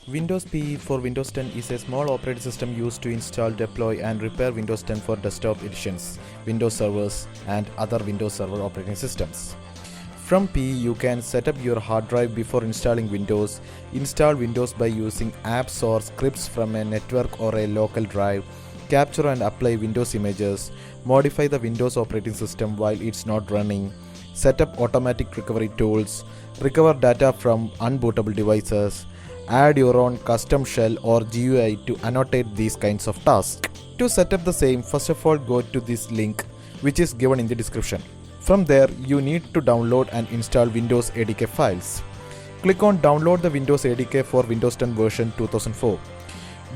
Windows PE for Windows 10 is a small operating system used to install, deploy, and repair Windows 10 for desktop editions, Windows servers, and other Windows Server operating systems. From PE, you can set up your hard drive before installing Windows, install Windows by using apps or scripts from a network or a local drive, capture and apply Windows images, modify the Windows operating system while it's not running, set up automatic recovery tools, recover data from unbootable devices, add your own custom shell or GUI to annotate these kinds of tasks. To set up the same, first of all go to this link which is given in the description. From there, you need to download and install Windows ADK files. Click on download the Windows ADK for Windows 10 version 2004.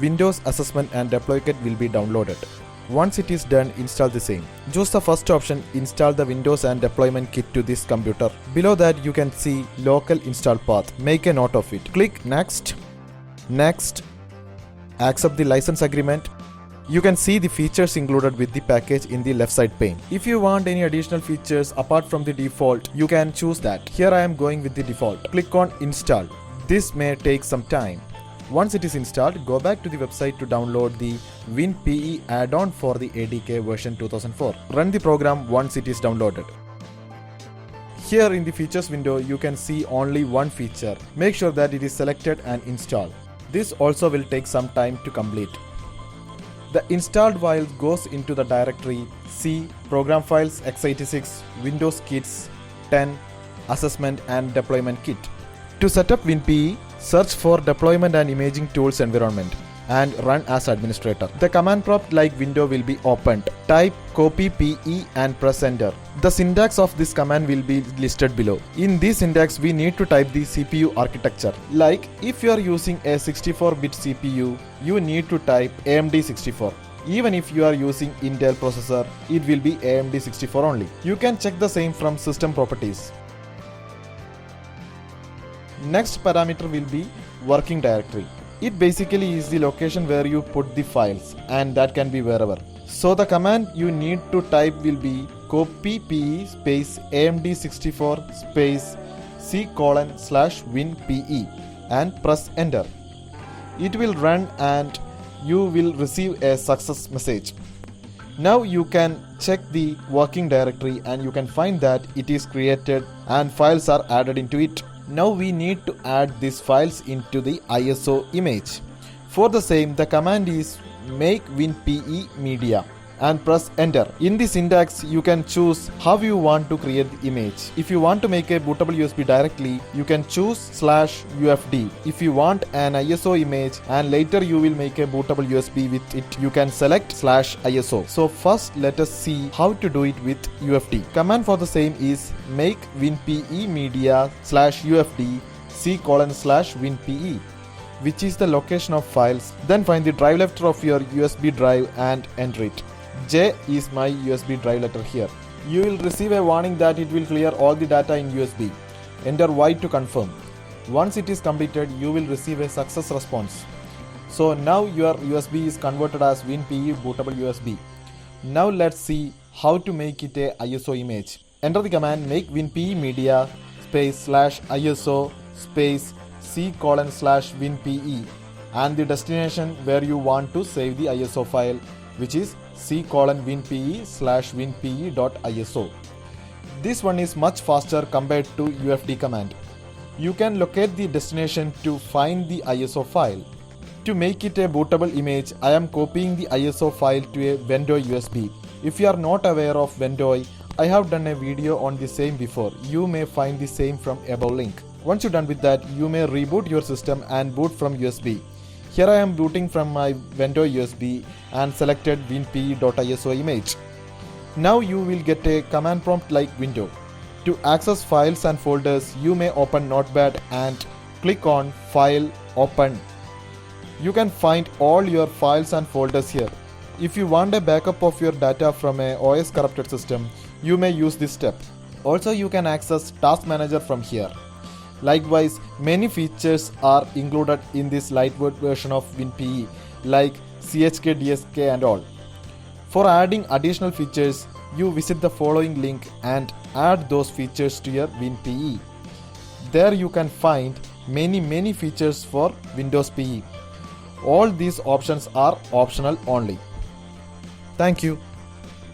Windows Assessment and Deploy Kit will be downloaded. Once it is done, install the same. Choose the first option, install the Windows and Deployment Kit to this computer. Below that you can see local install path. Make a note of it. Click Next. Next. Accept the license agreement. You can see the features included with the package in the left side pane. If you want any additional features apart from the default, you can choose that. Here I am going with the default. Click on Install. This may take some time. Once it is installed, go back to the website to download the WinPE add-on for the ADK version 2004. Run the program once it is downloaded. Here in the features window, you can see only one feature. Make sure that it is selected and installed. This also will take some time to complete. The installed file goes into the directory C, Program Files, x86, Windows Kits, 10, Assessment and Deployment Kit. To set up WinPE, search for Deployment and Imaging Tools environment and run as administrator. The command prompt like window will be opened. Type copy PE and press enter. The syntax of this command will be listed below. In this syntax, we need to type the CPU architecture. Like if you are using a 64-bit CPU, you need to type AMD 64. Even if you are using Intel processor, it will be AMD 64 only. You can check the same from system properties. Next parameter will be working directory. It basically is the location where you put the files, and that can be wherever. So the command you need to type will be copy PE space AMD 64 space C:/WinPE and press enter. It will run and you will receive a success message. Now you can check the working directory and you can find that it is created and files are added into it. Now we need to add these files into the ISO image. For the same, the command is make WinPE media and press enter. In the syntax, you can choose how you want to create the image. If you want to make a bootable USB directly, you can choose /UFD. If you want an ISO image and later you will make a bootable USB with it, you can select /ISO. So first let us see how to do it with UFD. Command for the same is make WinPE media /UFD C:/WinPE, which is the location of files. Then find the drive letter of your USB drive and enter it. J is my USB drive letter here. You will receive a warning that it will clear all the data in USB. Enter Y to confirm. Once it is completed, you will receive a success response. So now your USB is converted as WinPE bootable USB. Now let's see how to make it a ISO image. Enter the command make WinPE media space /ISO space C:/WinPE and the destination where you want to save the ISO file, which is C:/WinPE/WinPE.iso. This one is much faster compared to UFD command. You can locate the destination to find the ISO file. To make it a bootable image, I am copying the ISO file to a Vendoy USB. If you are not aware of Vendoy, I have done a video on the same before. You may find the same from above link. Once you're done with that, you may reboot your system and boot from USB. Here I am booting from my Vendoy USB and selected WinPE.iso image. Now you will get a command prompt like window. To access files and folders, you may open Notepad and click on File, Open. You can find all your files and folders here. If you want a backup of your data from a OS corrupted system, you may use this step. Also, you can access Task Manager from here. Likewise, many features are included in this lightweight version of WinPE like CHK, DSK and all. For adding additional features, you visit the following link and add those features to your WinPE. There you can find many features for Windows PE. All these options are optional only. Thank you.